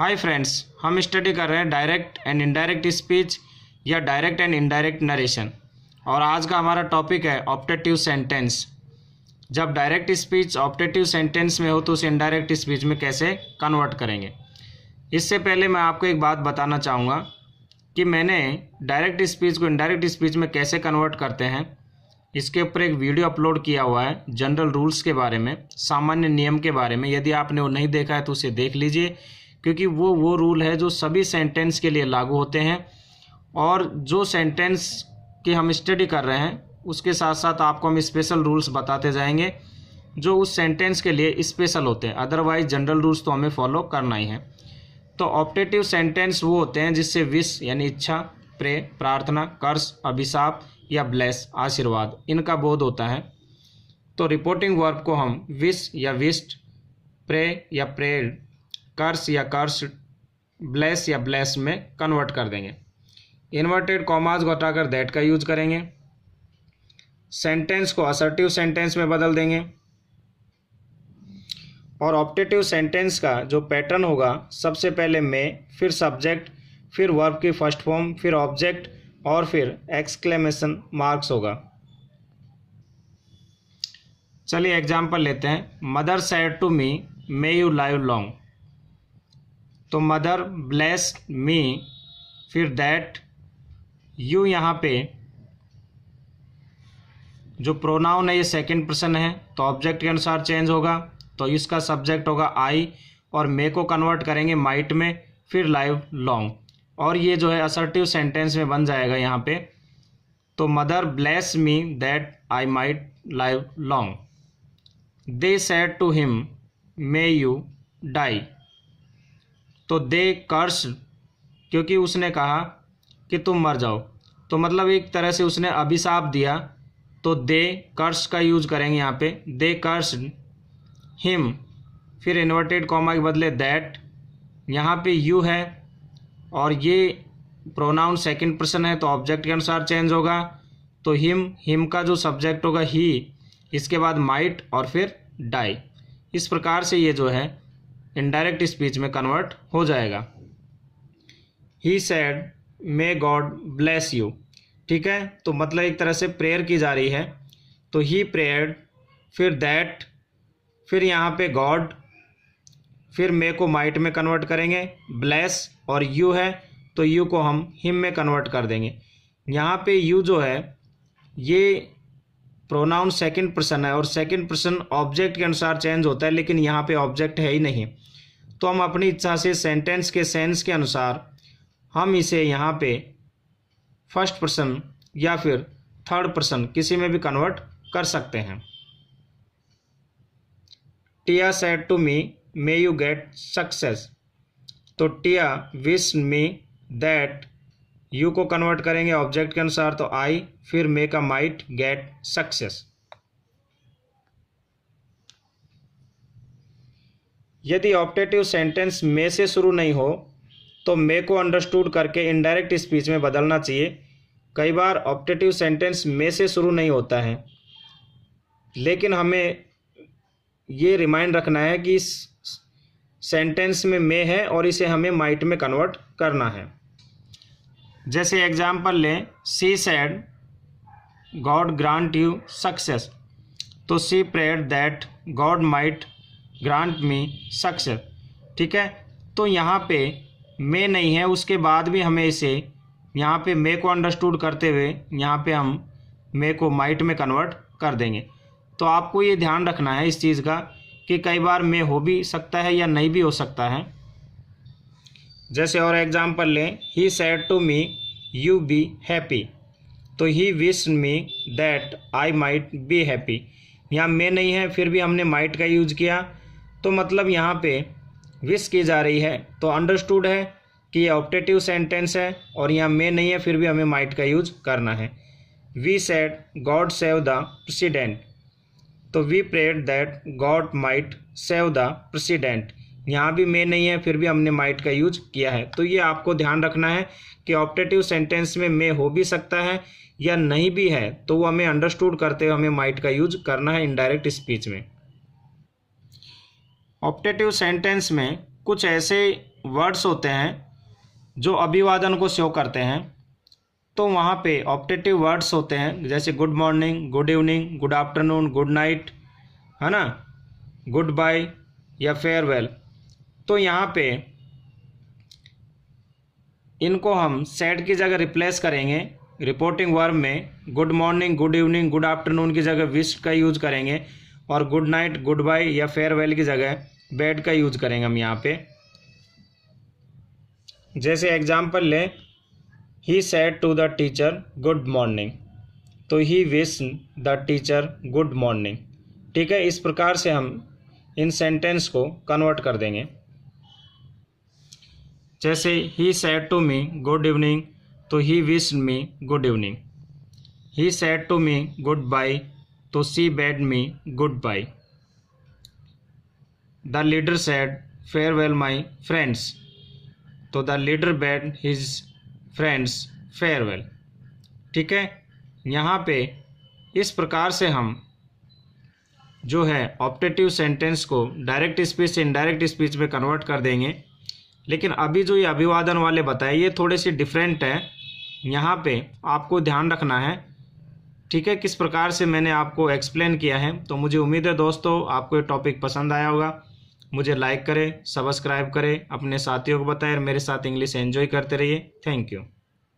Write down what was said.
Hi friends, हम study कर रहे हैं डायरेक्ट एंड इनडायरेक्ट स्पीच या डायरेक्ट एंड इनडायरेक्ट नरेशन। और आज का हमारा टॉपिक है ऑप्टेटिव सेंटेंस। जब डायरेक्ट स्पीच ऑप्टेटिव सेंटेंस में हो तो उसे इनडायरेक्ट स्पीच में कैसे कन्वर्ट करेंगे। इससे पहले मैं आपको एक बात बताना चाहूँगा कि मैंने डायरेक्ट स्पीच को इनडायरेक्ट स्पीच में कैसे कन्वर्ट करते हैं, इसके ऊपर एक वीडियो अपलोड किया हुआ है जनरल रूल्स के बारे में, सामान्य नियम के बारे में। यदि आपने वो नहीं देखा है तो उसे देख लीजिए, क्योंकि वो रूल है जो सभी सेंटेंस के लिए लागू होते हैं। और जो सेंटेंस की हम स्टडी कर रहे हैं उसके साथ साथ आपको हम स्पेशल रूल्स बताते जाएंगे जो उस सेंटेंस के लिए स्पेशल होते हैं। अदरवाइज जनरल रूल्स तो हमें फॉलो करना ही है। तो ऑप्टेटिव सेंटेंस वो होते हैं जिससे विश यानी इच्छा, प्रे प्रार्थना, कर्स अभिशाप या ब्लेस आशीर्वाद, इनका बोध होता है। तो रिपोर्टिंग वर्ब को हम विश या विश्ड, प्रे या प्रेड, कर्स या कर्स, ब्लेस या ब्लेस में कन्वर्ट कर देंगे। इन्वर्टेड कॉमाज को हटाकर दैट का यूज करेंगे। सेंटेंस को असर्टिव सेंटेंस में बदल देंगे। और ऑप्टेटिव सेंटेंस का जो पैटर्न होगा, सबसे पहले में, फिर सब्जेक्ट, फिर वर्ब की फर्स्ट फॉर्म, फिर ऑब्जेक्ट और फिर एक्सक्लेमेशन मार्क्स होगा। चलिए एग्जाम्पल लेते हैं। Mother said to me may you live long. तो मदर ब्लेस मी, फिर दैट, यू यहाँ पे जो प्रोनाउन है ये सेकंड पर्सन है तो ऑब्जेक्ट के अनुसार चेंज होगा। तो इसका सब्जेक्ट होगा आई और मे को कन्वर्ट करेंगे माइट में, फिर लाइव लॉन्ग, और ये जो है असर्टिव सेंटेंस में बन जाएगा यहाँ पे। तो mother bless me that I might live long. They said to him may you die. तो दे कर्स, क्योंकि उसने कहा कि तुम मर जाओ, तो मतलब एक तरह से उसने अभिशाप दिया। तो दे कर्स का यूज करेंगे यहाँ पे, दे कर्स हिम, फिर इन्वर्टेड कॉमा के बदले दैट, यहाँ पे यू है और ये प्रोनाउन सेकंड पर्सन है तो ऑब्जेक्ट के अनुसार चेंज होगा। तो हिम का जो सब्जेक्ट होगा ही, इसके बाद माइट और फिर डाई। इस प्रकार से ये जो है इनडायरेक्ट स्पीच में कन्वर्ट हो जाएगा। He said may God bless you. ठीक है, तो मतलब एक तरह से प्रेयर की जा रही है। तो ही प्रेयर्ड, फिर दैट, फिर यहाँ पे गॉड, फिर मे को माइट में कन्वर्ट करेंगे, ब्लेस और यू है तो यू को हम हिम में कन्वर्ट कर देंगे। यहाँ पे यू जो है ये प्रोनाउन सेकंड पर्सन है और सेकंड पर्सन ऑब्जेक्ट के अनुसार चेंज होता है, लेकिन यहाँ पे ऑब्जेक्ट है ही नहीं। तो हम अपनी इच्छा से सेंटेंस के सेंस के अनुसार हम इसे यहाँ पे फर्स्ट पर्सन या फिर थर्ड पर्सन किसी में भी कन्वर्ट कर सकते हैं। टिया said to me may you get success. तो टिया विश मी दैट, यू को कन्वर्ट करेंगे ऑब्जेक्ट के अनुसार तो आई, फिर मे का माइट, गेट सक्सेस। यदि ऑप्टेटिव सेंटेंस मे से शुरू नहीं हो तो मे को अंडरस्टूड करके इनडायरेक्ट स्पीच में बदलना चाहिए। कई बार ऑप्टेटिव सेंटेंस मे से शुरू नहीं होता है, लेकिन हमें ये रिमाइंड रखना है कि इस सेंटेंस में मे है और इसे हमें माइट में कन्वर्ट करना है। जैसे एग्जाम्पल लें, she said God grant you success. तो she prayed that God might grant me success. ठीक है, तो यहाँ पे मे नहीं है, उसके बाद भी हमें इसे यहाँ पे मे को अंडरस्टूड करते हुए यहाँ पे हम मे को माइट में कन्वर्ट कर देंगे। तो आपको ये ध्यान रखना है इस चीज़ का कि कई बार मे हो भी सकता है या नहीं भी हो सकता है। जैसे और एग्जाम्पल लें, he said to me you be happy. तो he wish me that I might be happy. यहाँ मे नहीं है फिर भी हमने माइट का यूज किया, तो मतलब यहाँ पे विश की जा रही है तो अंडरस्टूड है कि ये ऑप्टेटिव सेंटेंस है, और यहाँ मे नहीं है फिर भी हमें माइट का यूज करना है। We said God save the president. तो we prayed that God might save the president. यहाँ भी मे नहीं है फिर भी हमने माइट का यूज किया है। तो ये आपको ध्यान रखना है कि ऑप्टेटिव सेंटेंस में मे हो भी सकता है या नहीं भी है, तो वो हमें अंडरस्टूड करते हुए हमें माइट का यूज करना है इनडायरेक्ट स्पीच में। ऑप्टेटिव सेंटेंस में कुछ ऐसे वर्ड्स होते हैं जो अभिवादन को शो करते हैं, तो वहाँ पे ऑप्टेटिव वर्ड्स होते हैं जैसे good morning, good evening, good afternoon, good night, है ना, गुड बाय या फेयरवेल। तो यहाँ पे इनको हम सेड की जगह रिप्लेस करेंगे रिपोर्टिंग वर्ब में। Good morning, good evening, good afternoon की जगह विश का यूज करेंगे और गुड नाइट, गुड बाय या फेयरवेल की जगह बैड का यूज करेंगे हम यहाँ पे। जैसे एग्जाम्पल ले, he said to the teacher good morning, तो he wish the teacher good morning. ठीक है, इस प्रकार से हम इन सेंटेंस को कन्वर्ट कर देंगे। जैसे he said to me good evening, तो he wish me good evening. He said to me good bye, तो she bade me good bye. The leader said farewell my friends, तो the leader bade his friends farewell. ठीक है, यहाँ पे इस प्रकार से हम जो है ऑप्टेटिव सेंटेंस को डायरेक्ट स्पीच से इनडायरेक्ट स्पीच में कन्वर्ट कर देंगे। लेकिन अभी जो ये अभिवादन वाले बताए ये थोड़े से डिफरेंट है, यहाँ पे आपको ध्यान रखना है। ठीक है, किस प्रकार से मैंने आपको एक्सप्लेन किया है। तो मुझे उम्मीद है दोस्तों आपको ये टॉपिक पसंद आया होगा। मुझे लाइक करें, सब्सक्राइब करें, अपने साथियों को बताएं और मेरे साथ इंग्लिश एंजॉय करते रहिए। Thank you.